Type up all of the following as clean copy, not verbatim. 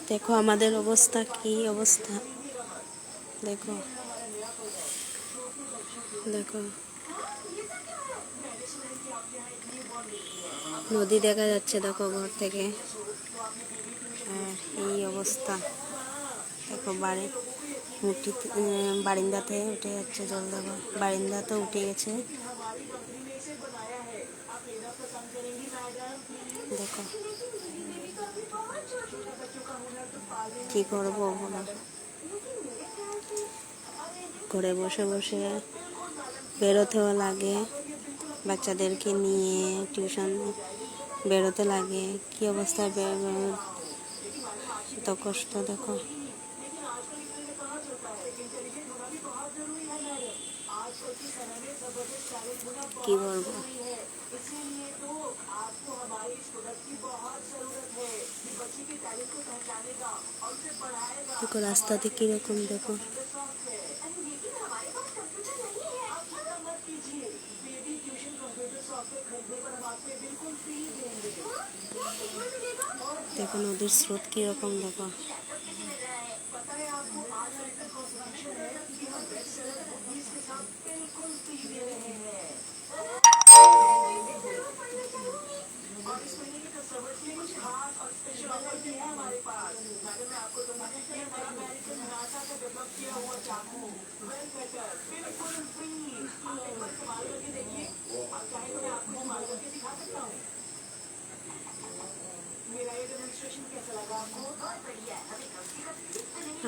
দেখো আমাদের অবস্থা, কি অবস্থা দেখো, দেখো নদী দেখা যাচ্ছে দেখো ঘর থেকে। আর এই অবস্থা দেখো, বারিন্দাতে উঠে যাচ্ছে জল, দেখো বারিন্দাতে উঠে গেছে। দেখো কি করবো বলো, ঘরে বসে বসে বেরোতেও লাগে, বাচ্চাদেরকে নিয়ে টিউশন বেরোতে লাগে, কি অবস্থা, এত কষ্ট দেখো। কি বলবো, দেখো রাস্তাতে কিরকম, দেখো দেখো নদীর স্রোত কিরকম, দেখো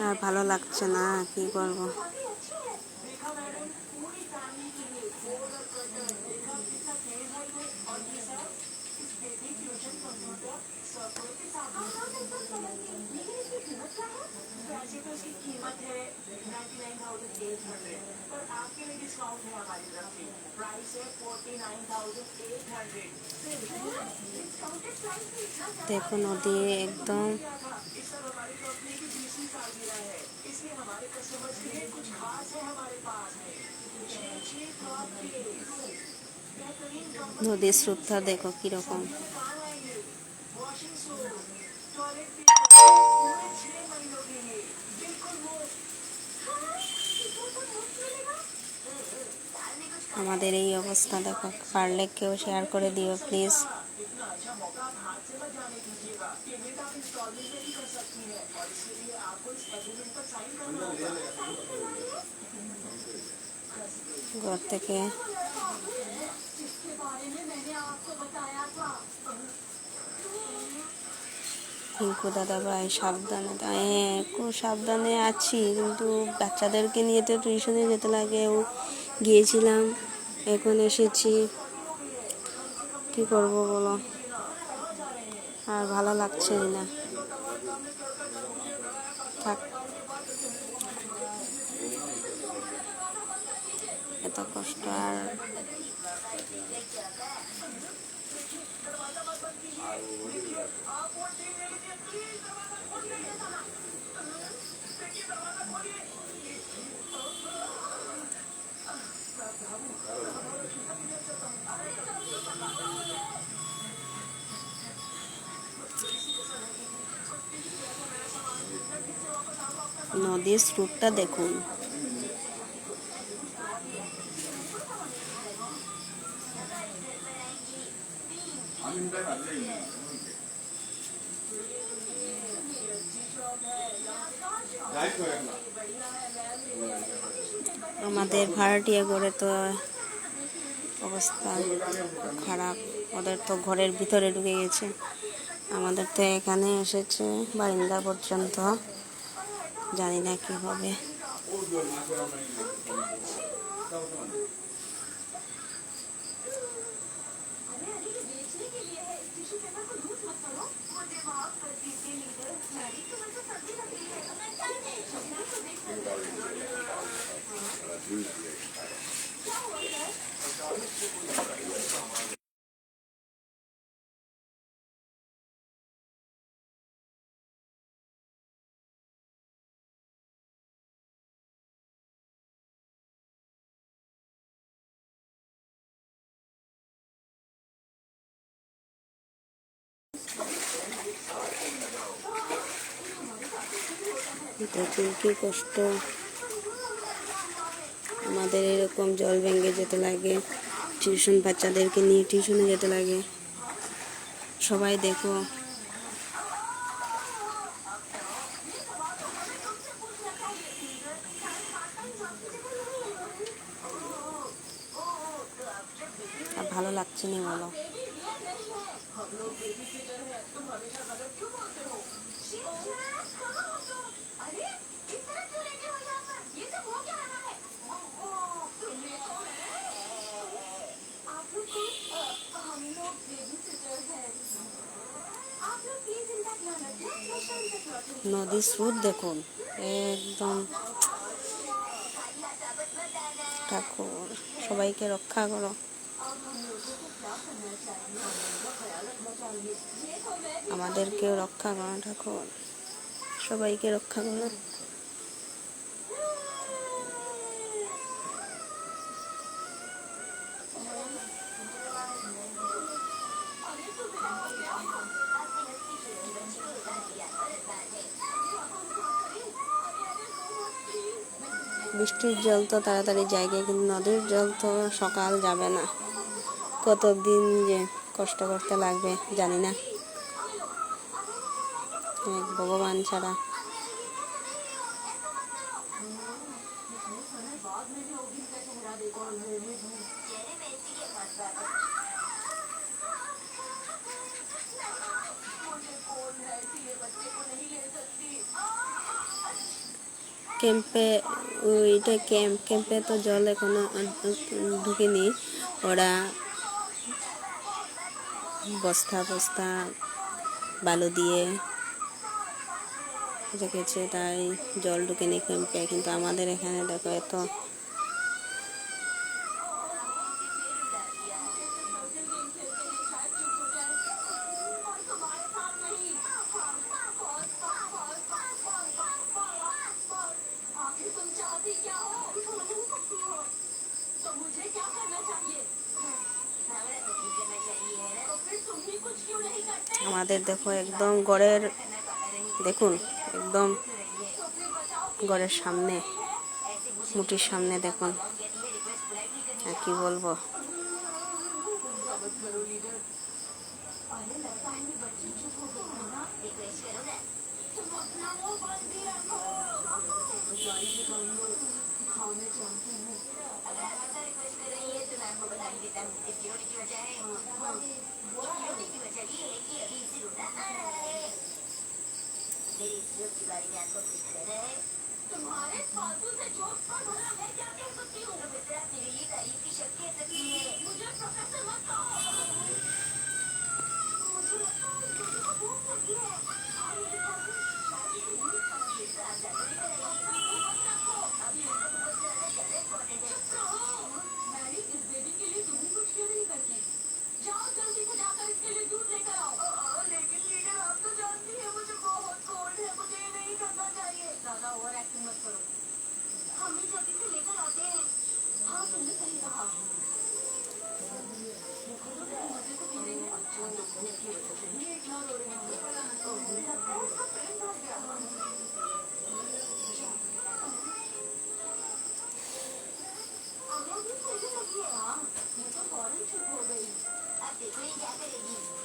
আর ভালো লাগছে না, কি করবো। দেখো নদী একদম, নদীর স্রোতটা দেখো কিরকম। আমাদের এই অবস্থা দেখো, পারলে কেউ শেয়ার করে দিও প্লিজ। ঘর থেকে টিঙ্কু দাদা ভাই সাবধানে, খুব সাবধানে আছি, কিন্তু বাচ্চাদেরকে নিয়ে তো টিউশনে যেতে লাগে, গিয়েছিলাম, এখন এসেছি, কি করব বলো, আর ভালো লাগছে না, থাক, এত কষ্ট আর নদীর স্রোতটা দেখুন। আমাদের ভাড়াটিয়া ঘরে তো অবস্থা খারাপ, ওদের তো ঘরের ভিতরে ঢুকে গেছে, আমাদের তো এখানে এসেছে বারিন্দা পর্যন্ত, জানি না কি হবে। দেখুন কি কষ্ট, আমাদের এরকম জল ভেঙে যেতে লাগে, টিউশন বাচ্চাদেরকে নিয়ে টিউশনে যেতে লাগে। সবাই দেখো আর ভালো লাগছে না বলো। নদীর স্রোত দেখুন একদম। ঠাকুর সবাইকে রক্ষা করো, আমাদেরকেও রক্ষা করো ঠাকুর, সবাইকে রক্ষা করো। বৃষ্টির জল তো তাড়াতাড়ি জায়গায়, কিন্তু নদীর জল তো সকাল যাবে না, কতদিন যে কষ্ট করতে লাগবে জানি না, এক ভগবান ছাড়া। ক্যাম্পে ওইটা ক্যাম্পে তো জল এখনো ঢুকেনি, ওরা বস্তা বস্তা বালু দিয়ে রেখেছে, তাই জল ঢুকেনি ক্যাম্পে। কিন্তু আমাদের এখানে দেখো এত আমাদের দেখো একদম ঘরের, দেখুন একদম ঘরের সামনে, মুটির সামনে দেখুন, আর কি বলবো। ये तो फौरन चुप हो गई। अब देखो ये क्या करेगी।